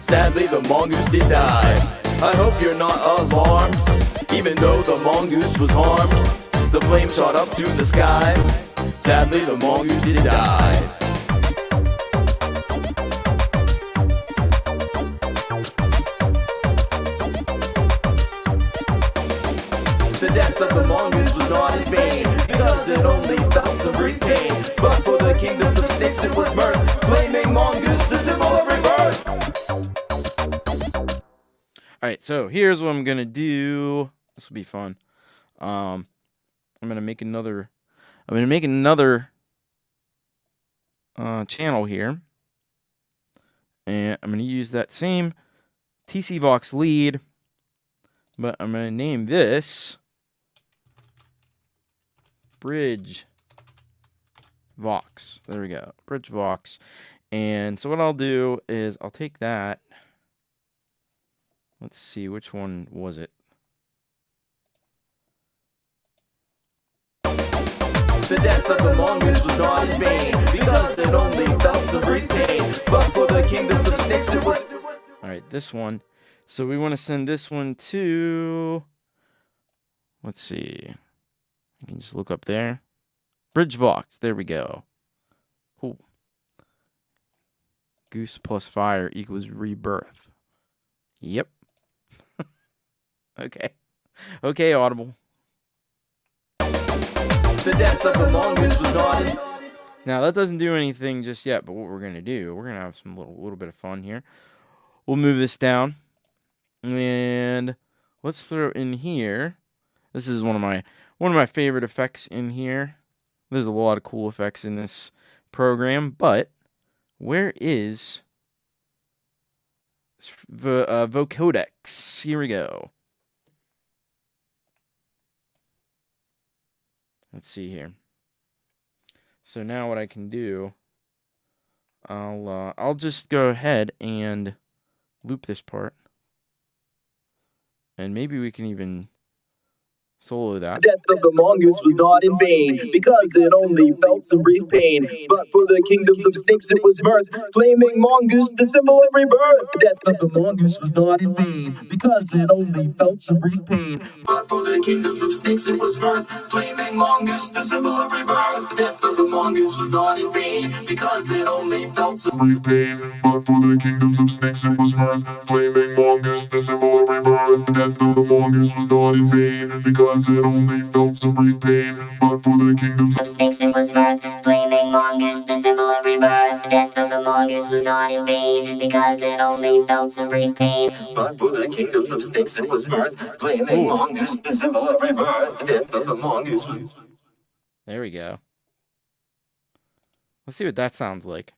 Sadly, the mongoose did die. I hope you're not alarmed, even though the mongoose was harmed. The flame shot up to the sky. Sadly, the mongoose did die. The death of the mongoose was not in vain, because it only felt some brief pain. But for the kingdoms of snakes it was mirth, flaming mongoose, the symbol of rebirth. Alright, so here's what I'm gonna do. This will be fun. I'm gonna make another channel here. And I'm gonna use that same TC Vox lead, but I'm gonna name this Bridge Vox. There we go. Bridge Vox. And so what I'll do is I'll take that. Let's see, which one was it? The death of the mongoose was not in vain, because it only felt some brief pain. But for the kingdoms of snakes it was... Alright, this one. So we want to send this one to... Let's see. I can just look up there. Bridge Vox. There we go. Cool. Goose plus fire equals rebirth. Yep. Okay. Okay, Audible. The death of the mongoose was not in... Now, that doesn't do anything just yet, but what we're going to do, we're going to have some little bit of fun here. We'll move this down. And let's throw in here. This is one of my favorite effects in here. There's a lot of cool effects in this program, but where is the vocodex? Here we go. Let's see here. So now what I can do, I'll just go ahead and loop this part, and maybe we can even solo that. The death of the mongoose was not in vain, because it only felt some brief pain. But for the kingdoms of snakes it was mirth, flaming mongoose, the symbol of rebirth. The death of the mongoose was not in vain, because it only felt some brief pain. But for the kingdoms of snakes it was mirth, flaming mongoose, the symbol of rebirth. The death of the mongoose was not in vain, because it only felt some brief pain. But for the kingdoms of snakes it was mirth, flaming mongoose, the symbol of rebirth. The death of the mongoose was not in vain, because it only felt some brief pain. But for the kingdoms of snakes it was mirth, flaming mongoose, the symbol of rebirth. Death of the mongoose was not in vain, because it only felt some brief pain. But for the kingdoms of snakes it was mirth, flaming mongoose, the symbol of rebirth. Death of the mongoose was... There we go. Let's see what that sounds like.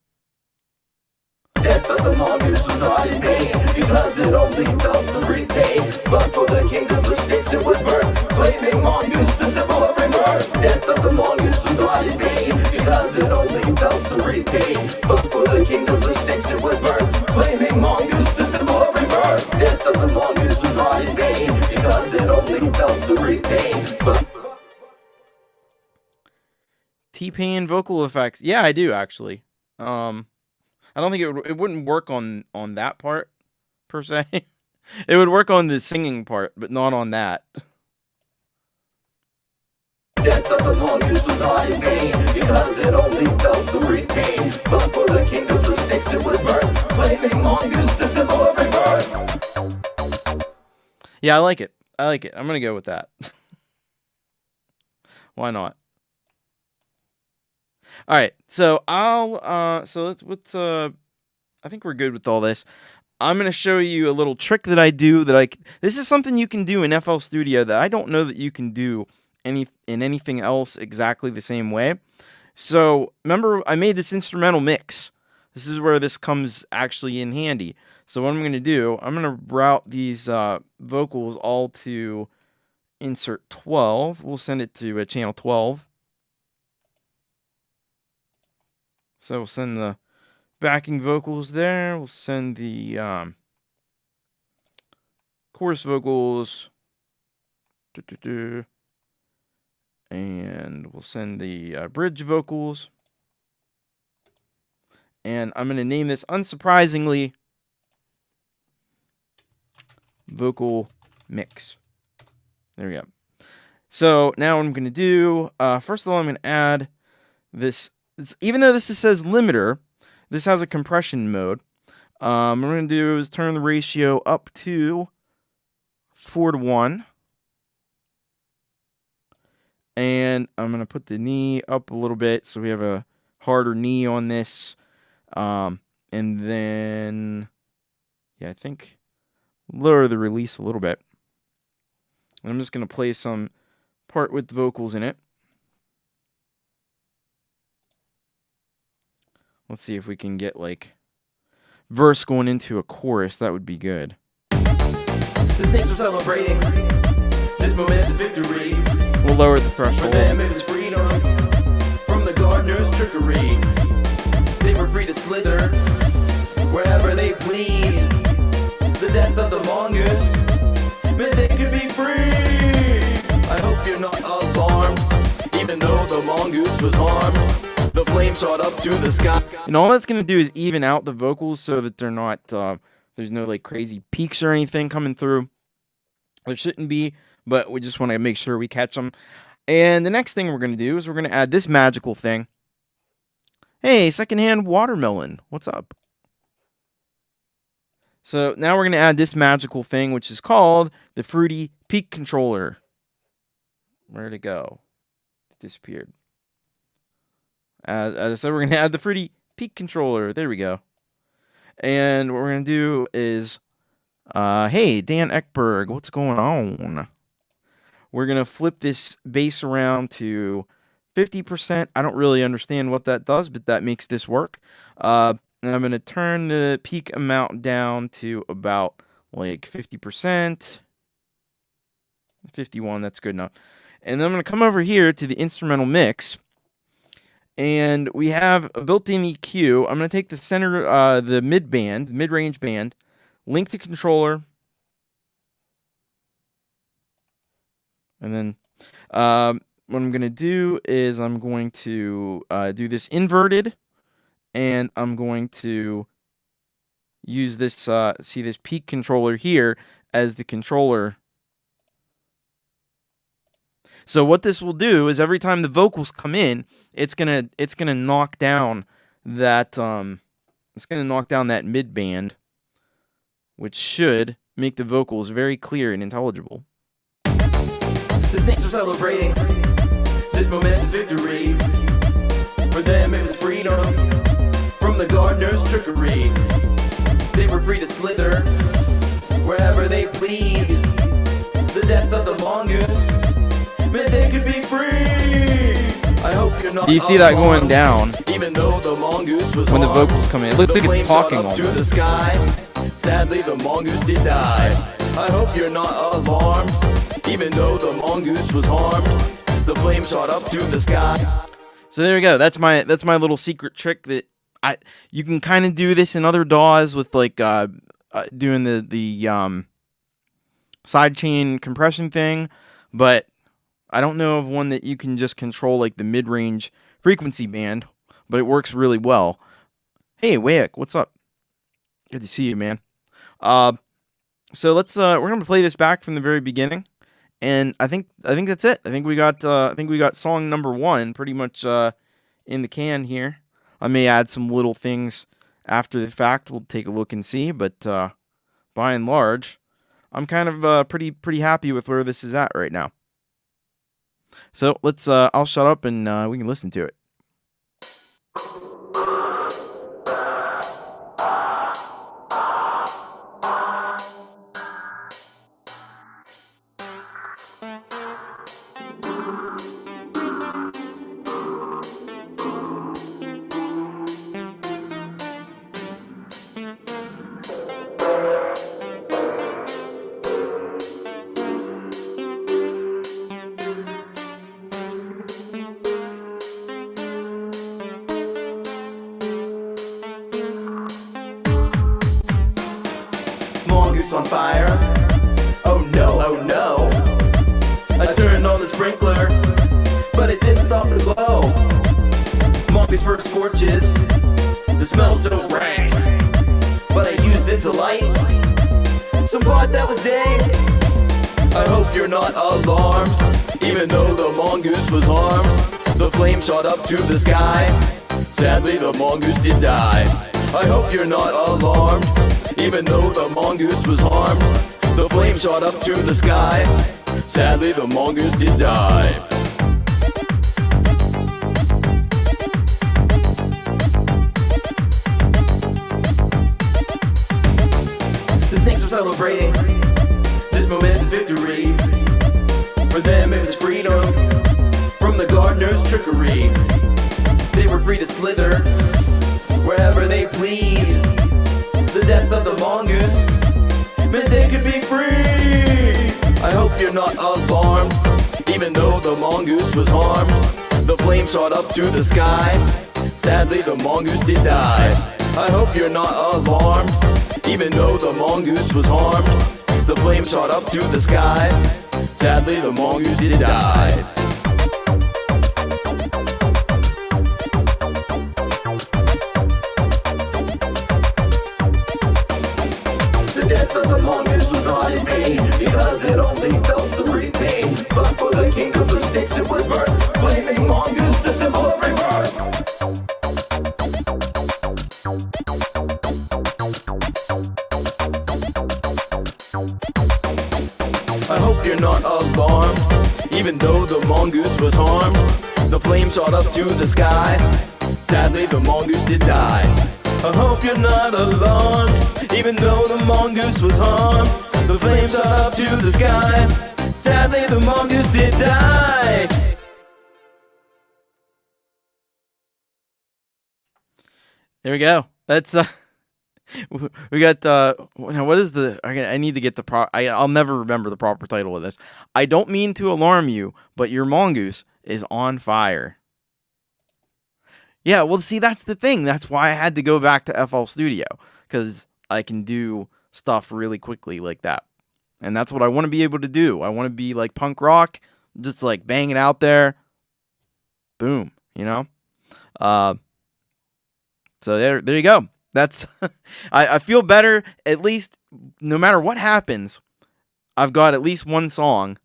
Death of the mongoose was not in vain, because it only felt some brief pain. But for the kingdoms of snakes it was mirth, flaming mongoose, the symbol of rebirth. Death of the mongoose was not in vain, because it only felt some brief pain. But for the kingdoms of snakes it was mirth, flaming mongoose, the symbol of rebirth. Death of the mongoose was not in vain, because it only felt some brief pain. But T-Pain vocal effects. Yeah, I do actually. I don't think it wouldn't work on that part per se. It would work on the singing part, but not on that. death of the mongoose was not in vain, because it only felt some brief pain. But for the kingdoms of snakes it was birth, flaming mongoose, the symbol of rebirth. Yeah, I like it. I like it. I'm gonna go with that. Why not? All right, so let's I think we're good with all this. I'm going to show you a little trick that I do this is something you can do in FL Studio that I don't know that you can do in anything else exactly the same way. So, remember I made this instrumental mix. This is where this comes actually in handy. So what I'm going to do, I'm going to route these vocals all to insert 12. We'll send it to channel 12. So we'll send the backing vocals there. We'll send the chorus vocals. And we'll send the bridge vocals. And I'm going to name this, unsurprisingly, Vocal Mix. There we go. So now what I'm going to do, first of all, I'm going to add this. Even though this says limiter, this has a compression mode. What I'm going to do is turn the ratio up to 4:1. And I'm going to put the knee up a little bit so we have a harder knee on this. And then, yeah, I think lower the release a little bit. And I'm just going to play some part with the vocals in it. Let's see if we can get like verse going into a chorus. That would be good. The snakes are celebrating this momentous victory. We'll lower the For threshold. them it was freedom from from the gardener's trickery. They were free to slither wherever they please. The death of the mongoose meant they could be free. I hope you're not alarmed, even though the mongoose was harmed. The flame shot up to the sky. And all that's going to do is even out the vocals so that they're not, there's no like crazy peaks or anything coming through. There shouldn't be, but we just want to make sure we catch them. And the next thing we're going to do is we're going to add this magical thing. Hey, secondhand watermelon. What's up? So now we're going to add this magical thing, which is called the Fruity Peak Controller. Where'd it go? It disappeared. As I said, we're going to add the Fruity Peak Controller. There we go. And what we're going to do is, hey, Dan Eckberg, what's going on? We're going to flip this bass around to 50%. I don't really understand what that does, but that makes this work. And I'm going to turn the peak amount down to about like 50%. 51, that's good enough. And then I'm going to come over here to the instrumental mix. And we have a built-in EQ. I'm going to take the center, the mid-range band, link the controller. And then what I'm going to do is I'm going to do this inverted. And I'm going to use this, see this peak controller here as the controller. So what this will do is every time the vocals come in, it's gonna knock down that that mid band, which should make the vocals very clear and intelligible. The snakes were celebrating this momentous victory. For them it was freedom from the gardener's trickery. They were free to slither wherever they pleased. The death of the mongoose meant they could be free. I hope you're not. Do you see that going down? Even though the mongoose was when the harmed, vocals come in, it looks like it's talking up almost. to the sky. Sadly, the mongoose did die. I hope you're not alarmed. Even though the mongoose was harmed, the flame shot up to the sky. So there we go. That's my little secret trick that you can kind of do this in other DAWs with like doing the sidechain compression thing, but I don't know of one that you can just control like the mid-range frequency band, but it works really well. Hey, Wayek, what's up? Good to see you, man. So let's we're gonna play this back from the very beginning, and I think that's it. I think we got song number 1 pretty much in the can here. I may add some little things after the fact. We'll take a look and see, but by and large, I'm kind of pretty happy with where this is at right now. So let's I'll shut up and we can listen to it. Mongoose on fire. Oh no, oh no. I turned on the sprinkler, but it didn't stop the glow. Mongoose first scorches. The smell's so rank, but I used it to light some pot that was dank. I hope you're not alarmed, even though the mongoose was harmed. The flame shot up to the sky. Sadly, the mongoose did die. I hope you're not alarmed, even though the mongoose was harmed. The flame shot up to the sky. Sadly, the mongoose did die. The snakes were celebrating this momentous victory. For them it was freedom from the gardener's trickery. They were free to slither wherever they pleased. The death of the mongoose meant they could be free. I hope you're not alarmed, even though the mongoose was harmed. The flame shot up to the sky. Sadly, the mongoose did die. I hope you're not alarmed, even though the mongoose was harmed. The flame shot up to the sky. Sadly, the mongoose did die. The death of the mongoose was not in vain, because it only felt supreme pain. But for the king of the sticks it was birth, flaming mongoose, the symbol of rebirth. I hope you're not alarmed, even though the mongoose was harmed. The flame shot up to the sky. Sadly, the mongoose did die. I hope you're not alarmed, even though the mongoose was harmed. The flame shot up to the sky. Sadly, the mongoose did die. There we go. That's we got now what is the I need to get the I'll never remember the proper title of this. I don't mean to alarm you, but your mongoose is on fire. Yeah, well, see, that's the thing. That's why I had to go back to FL Studio, because I can do stuff really quickly like that. And that's what I want to be able to do. I want to be like punk rock, just like bang it out there. Boom, you know? So there you go. That's I feel better, at least no matter what happens, I've got at least one song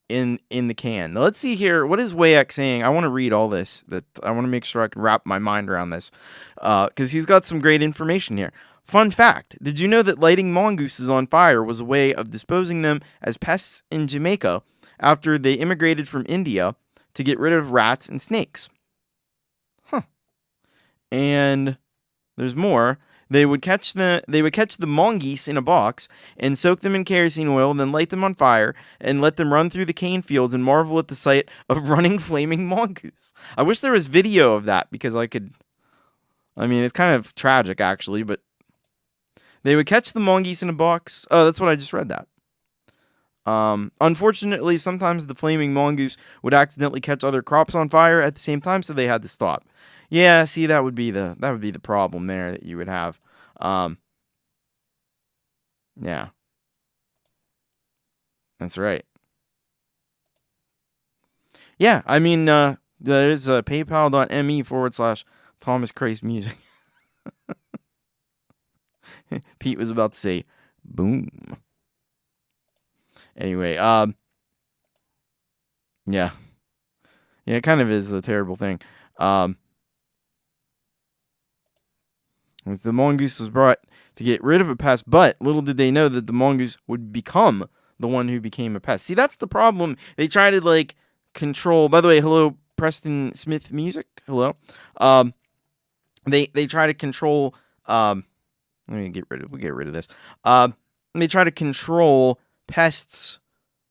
in the can. Now let's see here. What is Wayek saying? I want to read all this. I want to make sure I can wrap my mind around this, because he's got some great information here. Fun fact: did you know that lighting mongooses on fire was a way of disposing them as pests in Jamaica after they immigrated from India to get rid of rats and snakes? Huh. And there's more. They would catch the mongoose in a box and soak them in kerosene oil, and then light them on fire and let them run through the cane fields and marvel at the sight of running flaming mongoose. I wish there was video of that, because I mean, it's kind of tragic actually, but they would catch the mongoose in a box. Oh, that's what I just read that. Unfortunately, sometimes the flaming mongoose would accidentally catch other crops on fire at the same time, so they had to stop. Yeah, see, that would be the problem there that you would have. Yeah. That's right. Yeah, I mean, there's paypal.me/Thomas Christ Music. Pete was about to say, boom. Anyway, yeah. Yeah, it kind of is a terrible thing. The mongoose was brought to get rid of a pest, but little did they know that the mongoose would become the one who became a pest. See, that's the problem. They try to, like, control... By the way, hello, Preston Smith Music. Hello. They try to control... we'll get rid of this. They try to control pests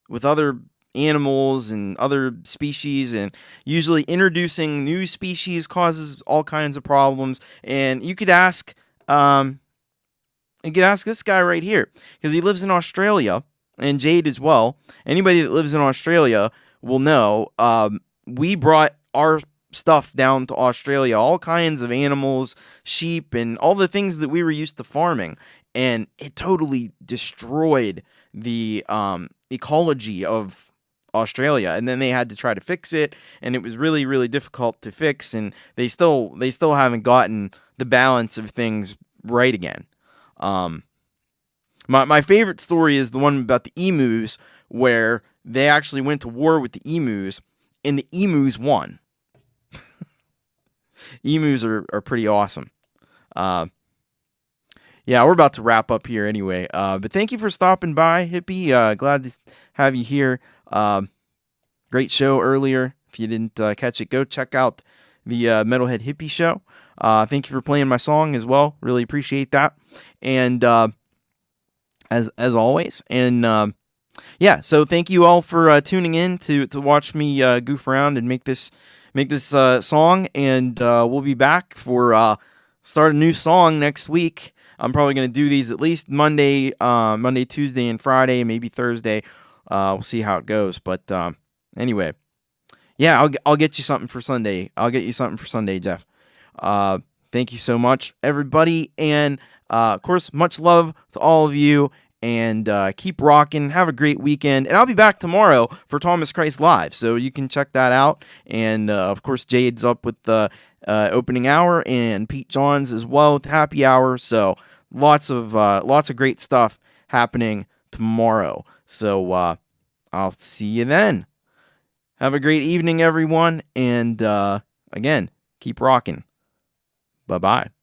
with other animals and other species, and usually introducing new species causes all kinds of problems. And you could ask this guy right here, because he lives in Australia, and Jade as well. Anybody that lives in Australia will know, we brought our stuff down to Australia, all kinds of animals, sheep, and all the things that we were used to farming, and it totally destroyed the ecology of Australia. And then they had to try to fix it, and it was really, really difficult to fix, and they still haven't gotten the balance of things right again. My favorite story is the one about the emus, where they actually went to war with the emus, and the emus won. Emus are pretty awesome. Yeah, we're about to wrap up here anyway. But thank you for stopping by, Hippie. Glad to have you here. Great show earlier. If you didn't catch it, go check out the Metalhead Hippie show. Thank you for playing my song as well. Really appreciate that. And as always, and yeah, so thank you all for tuning in to watch me goof around and make this song. And we'll be back for start a new song next week. I'm probably going to do these at least Monday, Tuesday, and Friday, maybe Thursday. We'll see how it goes. But anyway, Yeah, I'll get you something for Sunday. I'll get you something for Sunday, Jeff. Uh, Thank you so much, everybody, and of course, much love to all of you. And keep rocking. Have a great weekend. And I'll be back tomorrow for Thomas Christ Live, so you can check that out. And of course, Jade's up with the opening hour, and Pete Johns as well with happy hour. So lots of great stuff happening tomorrow. So I'll see you then. Have a great evening, everyone. And again, keep rocking. Bye bye.